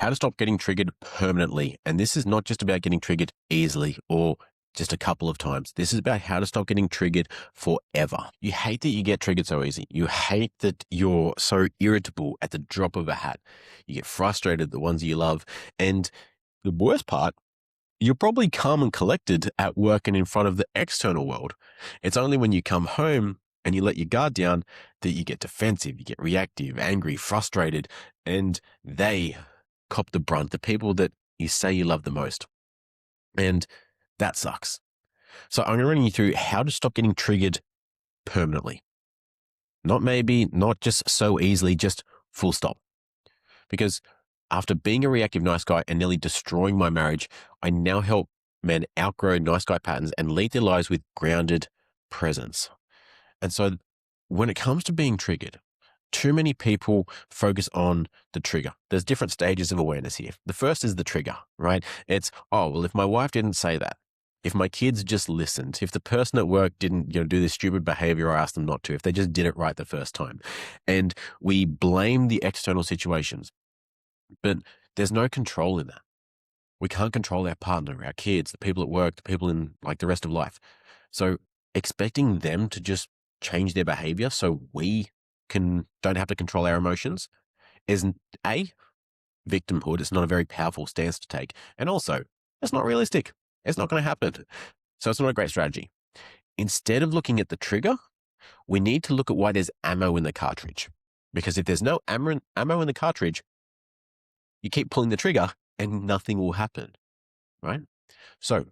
how to stop getting triggered permanently. And this is not just about getting triggered easily or just a couple of times. This is about how to stop getting triggered forever. You hate that you get triggered so easy. You hate that you're so irritable at the drop of a hat. You get frustrated at the ones you love. And the worst part, you're probably calm and collected at work and in front of the external world. It's only when you come home and you let your guard down that you get defensive, you get reactive, angry, frustrated, and they cop the brunt, the people that you say you love the most. And that sucks. So I'm going to run you through how to stop getting triggered permanently. Not maybe, not just so easily, just full stop. Because after being a reactive nice guy and nearly destroying my marriage, I now help men outgrow nice guy patterns and lead their lives with grounded presence. And so when it comes to being triggered, too many people focus on the trigger. There's different stages of awareness here. The first is the trigger, right? It's, oh, well, if my wife didn't say that, if my kids just listened, if the person at work didn't, do this stupid behavior I asked them not to, if they just did it right the first time. And we blame the external situations, but there's no control in that. We can't control our partner, our kids, the people at work, the people in like the rest of life. So expecting them to just change their behavior so we don't have to control our emotions is victimhood. It's not a very powerful stance to take. And also, it's not realistic. It's not going to happen. So it's not a great strategy. Instead of looking at the trigger, we need to look at why there's ammo in the cartridge. Because if there's no ammo in the cartridge, you keep pulling the trigger and nothing will happen, right? So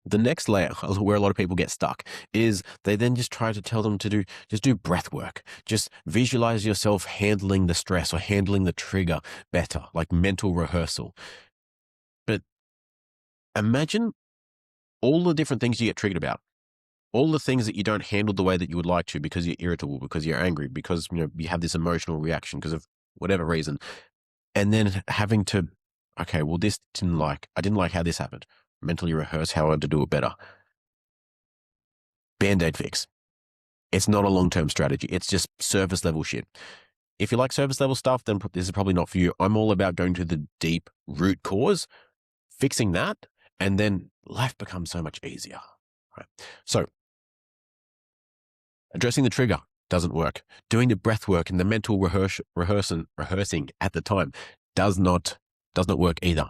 the next layer where a lot of people get stuck is they then just try to tell them to do breath work. Just visualize yourself handling the stress or handling the trigger better, like mental rehearsal. But imagine all the different things you get triggered about, all the things that you don't handle the way that you would like to because you're irritable, because you're angry, because you have this emotional reaction because of whatever reason. And then having to, okay, well, I didn't like how this happened. Mentally rehearse how to do it better. Band-aid fix. It's not a long-term strategy. It's just surface level shit. If you like surface level stuff, then this is probably not for you. I'm all about going to the deep root cause, fixing that, and then life becomes so much easier. Right? So addressing the trigger doesn't work. Doing the breath work and the mental rehearsing at the time does not work either.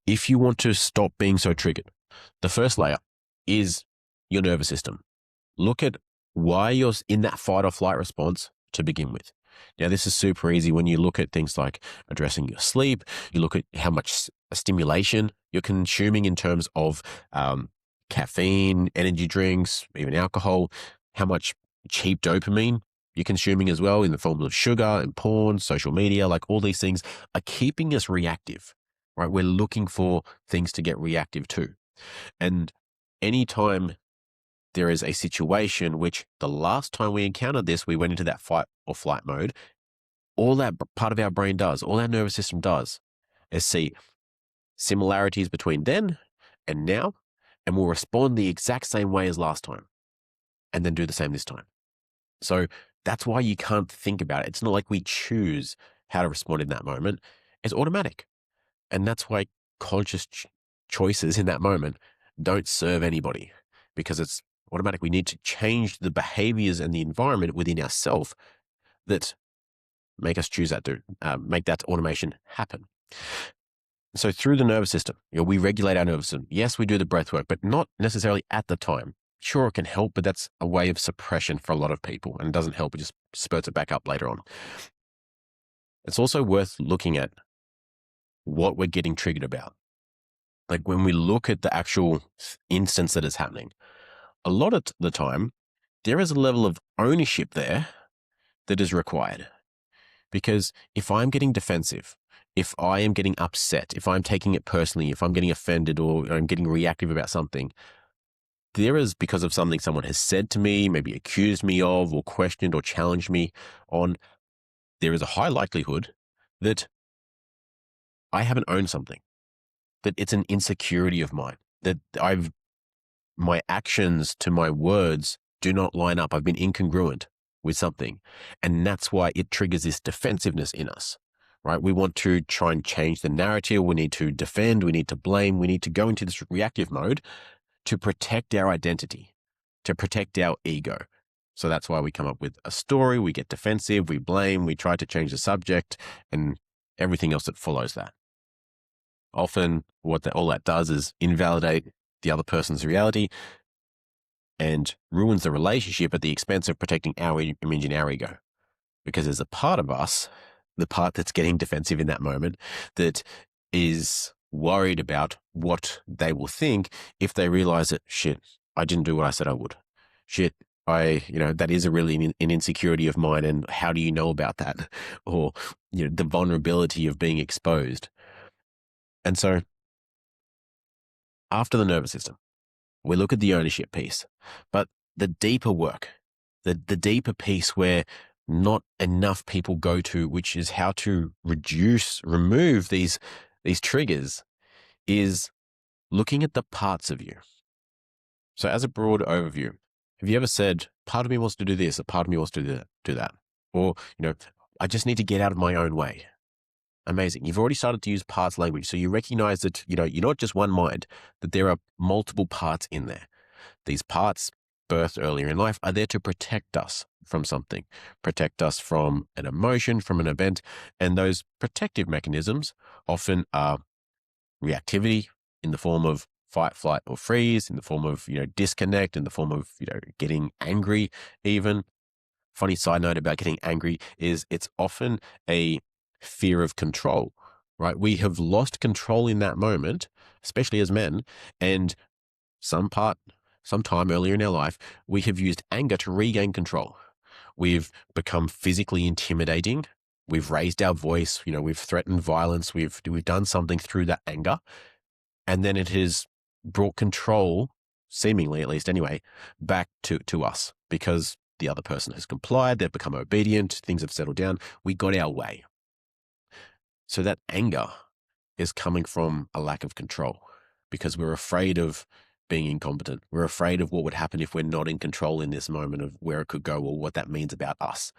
If you want to stop being so triggered, the first layer is your nervous system. Look at why you're in that fight or flight response to begin with. Now, this is super easy when you look at things like addressing your sleep. You look at how much stimulation you're consuming in terms of caffeine, energy drinks, even alcohol, how much cheap dopamine you're consuming as well in the form of sugar and porn, social media, like all these things are keeping us reactive. Right? We're looking for things to get reactive to. And anytime there is a situation which the last time we encountered this, we went into that fight or flight mode, all that part of our brain does, all our nervous system does is see similarities between then and now, and we'll respond the exact same way as last time and then do the same this time. So that's why you can't think about it. It's not like we choose how to respond in that moment. It's automatic. And that's why conscious choices in that moment don't serve anybody, because it's automatic. We need to change the behaviors and the environment within ourselves that make us choose that make that automation happen. So through the nervous system, we regulate our nervous system. Yes, we do the breath work, but not necessarily at the time. Sure, it can help, but that's a way of suppression for a lot of people, and it doesn't help. It just spurts it back up later on. It's also worth looking at what we're getting triggered about. Like when we look at the actual instance that is happening, a lot of the time, there is a level of ownership there that is required. Because if I'm getting defensive, if I am getting upset, if I'm taking it personally, if I'm getting offended or I'm getting reactive about something, there is because of something someone has said to me, maybe accused me of, or questioned or challenged me on, there is a high likelihood that I haven't owned something, that it's an insecurity of mine, that my actions to my words do not line up. I've been incongruent with something. And that's why it triggers this defensiveness in us, right? We want to try and change the narrative. We need to defend. We need to blame. We need to go into this reactive mode to protect our identity, to protect our ego. So that's why we come up with a story. We get defensive. We blame. We try to change the subject and everything else that follows that. Often what all that does is invalidate the other person's reality and ruins the relationship at the expense of protecting our image and our ego. Because there's a part of us, the part that's getting defensive in that moment, that is worried about what they will think if they realize that, shit, I didn't do what I said I would. Shit, that is a really an insecurity of mine. And how do you know about that? Or, the vulnerability of being exposed. And so after the nervous system, we look at the ownership piece, but the deeper work, the deeper piece where not enough people go to, which is how to remove these triggers, is looking at the parts of you. So as a broad overview, have you ever said, part of me wants to do this, a part of me wants to do that? Or, I just need to get out of my own way. Amazing. You've already started to use parts language. So you recognize that, you're not just one mind, that there are multiple parts in there. These parts, birthed earlier in life, are there to protect us from something, protect us from an emotion, from an event. And those protective mechanisms often are reactivity in the form of fight, flight, or freeze, in the form of, disconnect, in the form of, getting angry even. Funny side note about getting angry is it's often a fear of control, right? We have lost control in that moment, especially as men, and sometime earlier in our life, we have used anger to regain control. We've become physically intimidating. We've raised our voice. We've threatened violence. We've done something through that anger. And then it has brought control, seemingly at least anyway, back to us because the other person has complied. They've become obedient. Things have settled down. We got our way. So that anger is coming from a lack of control because we're afraid of being incompetent. We're afraid of what would happen if we're not in control in this moment of where it could go or what that means about us.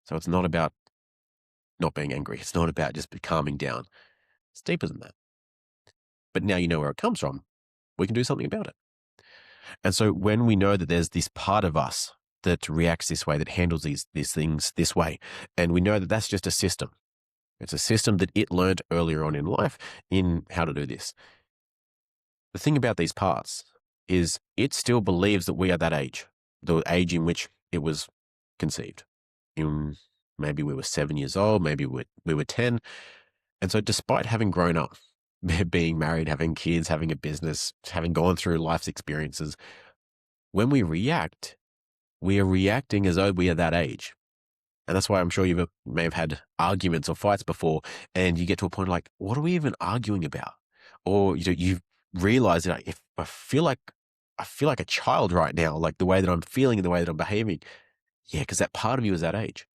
So it's not about not being angry. It's not about just calming down. It's deeper than that. But now you know where it comes from. We can do something about it. And so when we know that there's this part of us that reacts this way, that handles these things this way, and we know that that's just a system. It's a system that it learned earlier on in life in how to do this. The thing about these parts is it still believes that we are that age, the age in which it was conceived. Maybe we were 7 years old, maybe we were 10. And so despite having grown up, being married, having kids, having a business, having gone through life's experiences, when we react, we are reacting as though we are that age. And that's why I'm sure you may have had arguments or fights before, and you get to a point like, what are we even arguing about? Or you realize that if I feel like a child right now, like the way that I'm feeling and the way that I'm behaving. Yeah, because that part of you is that age.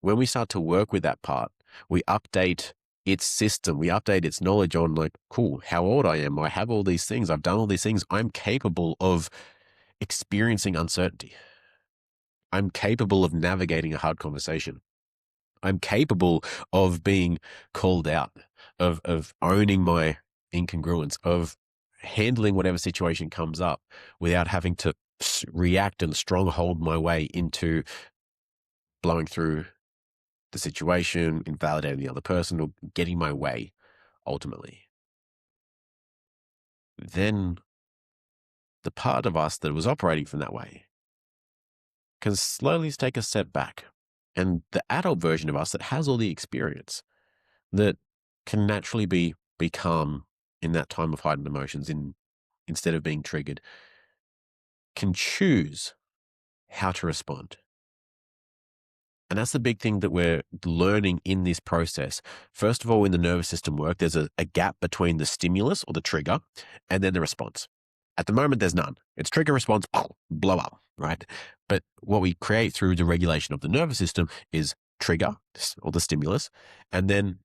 When we start to work with that part, we update its system, we update its knowledge on like, cool, how old I am. I have all these things. I've done all these things. I'm capable of experiencing uncertainty. I'm capable of navigating a hard conversation. I'm capable of being called out, of owning my incongruence, of handling whatever situation comes up without having to react and stronghold my way into blowing through the situation, invalidating the other person, or getting my way ultimately. Then the part of us that was operating from that way can slowly take a step back. And the adult version of us that has all the experience, that can naturally be calm in that time of heightened emotions instead of being triggered, can choose how to respond. And that's the big thing that we're learning in this process. First of all, in the nervous system work, there's a gap between the stimulus or the trigger and then the response. At the moment, there's none. It's trigger, response, blow up, right? But what we create through the regulation of the nervous system is trigger or the stimulus. And then,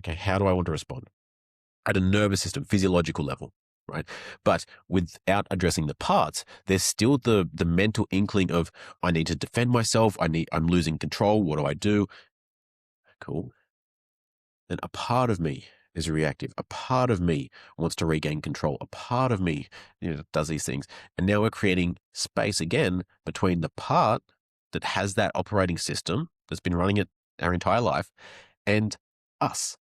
okay, how do I want to respond? At a nervous system, physiological level, right? But without addressing the parts, there's still the mental inkling of, I need to defend myself. I'm losing control. What do I do? Cool. Then a part of me is reactive. A part of me wants to regain control. A part of me, does these things. And now we're creating space again between the part that has that operating system that's been running it our entire life and us,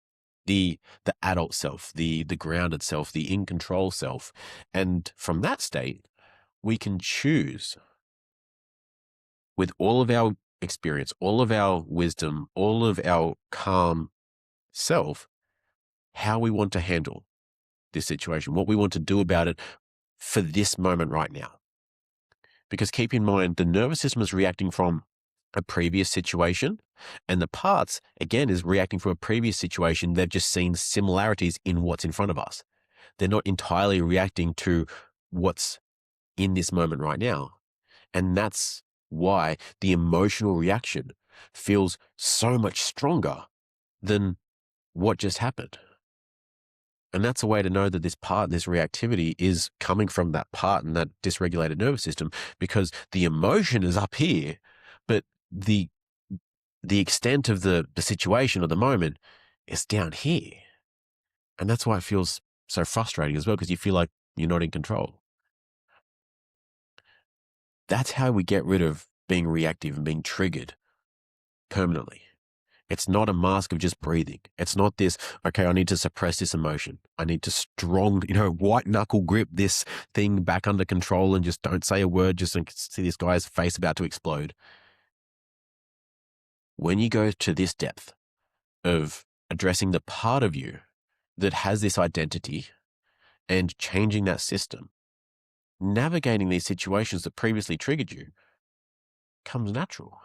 the adult self, the grounded self, the in control self. And from that state, we can choose with all of our experience, all of our wisdom, all of our calm self, how we want to handle this situation, what we want to do about it for this moment right now. Because keep in mind, the nervous system is reacting from a previous situation, and the parts, again, is reacting from a previous situation. They've just seen similarities in what's in front of us. They're not entirely reacting to what's in this moment right now. And that's why the emotional reaction feels so much stronger than what just happened. And that's a way to know that this part, this reactivity is coming from that part and that dysregulated nervous system, because the emotion is up here, but the extent of the situation or the moment is down here. And that's why it feels so frustrating as well, because you feel like you're not in control. That's how we get rid of being reactive and being triggered permanently. It's not a mask of just breathing. It's not this, okay, I need to suppress this emotion. I need to white knuckle grip this thing back under control and just don't say a word, just see this guy's face about to explode. When you go to this depth of addressing the part of you that has this identity and changing that system, navigating these situations that previously triggered you comes natural.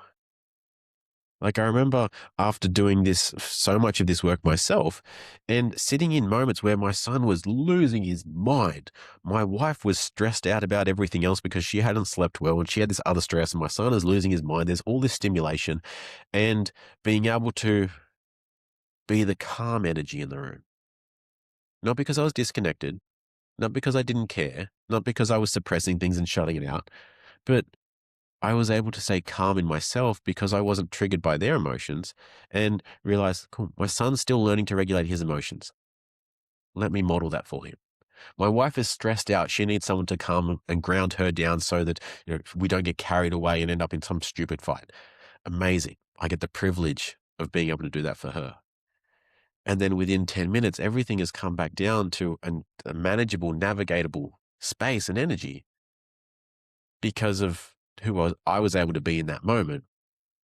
Like, I remember after doing this, so much of this work myself, and sitting in moments where my son was losing his mind. My wife was stressed out about everything else because she hadn't slept well and she had this other stress, and my son is losing his mind. There's all this stimulation, and being able to be the calm energy in the room. Not because I was disconnected, not because I didn't care, not because I was suppressing things and shutting it out, but I was able to stay calm in myself because I wasn't triggered by their emotions, and realize, cool, my son's still learning to regulate his emotions. Let me model that for him. My wife is stressed out. She needs someone to calm and ground her down so that we don't get carried away and end up in some stupid fight. Amazing. I get the privilege of being able to do that for her. And then within 10 minutes, everything has come back down to a manageable, navigatable space and energy because of who I was able to be in that moment,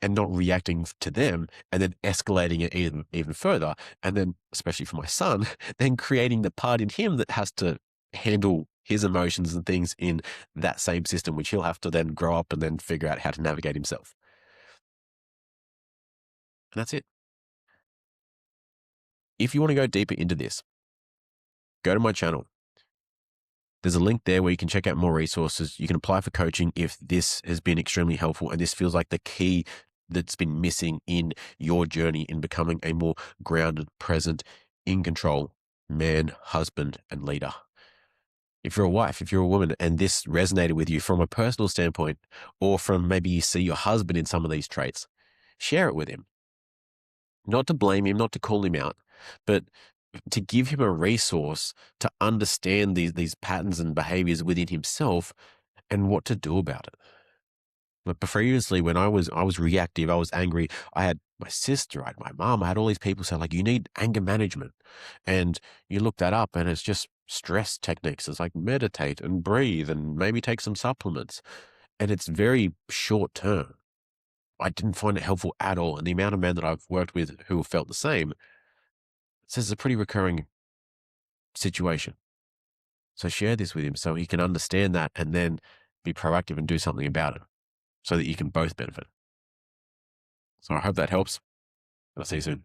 and not reacting to them and then escalating it even further. And then, especially for my son, then creating the part in him that has to handle his emotions and things in that same system, which he'll have to then grow up and then figure out how to navigate himself. And that's it. If you want to go deeper into this, go to my channel. There's a link there where you can check out more resources. You can apply for coaching if this has been extremely helpful and this feels like the key that's been missing in your journey in becoming a more grounded, present, in control man, husband, and leader. If you're a wife, if you're a woman, and this resonated with you from a personal standpoint, or from maybe you see your husband in some of these traits, share it with him. Not to blame him, not to call him out, but to give him a resource to understand these patterns and behaviors within himself and what to do about it. But previously, when I was reactive, I was angry. I had my sister, I had my mom, I had all these people say, like, you need anger management. And you look that up and it's just stress techniques. It's like meditate and breathe and maybe take some supplements. And it's very short term. I didn't find it helpful at all. And the amount of men that I've worked with who have felt the same says it's a pretty recurring situation. So share this with him so he can understand that and then be proactive and do something about it so that you can both benefit. So I hope that helps. I'll see you soon.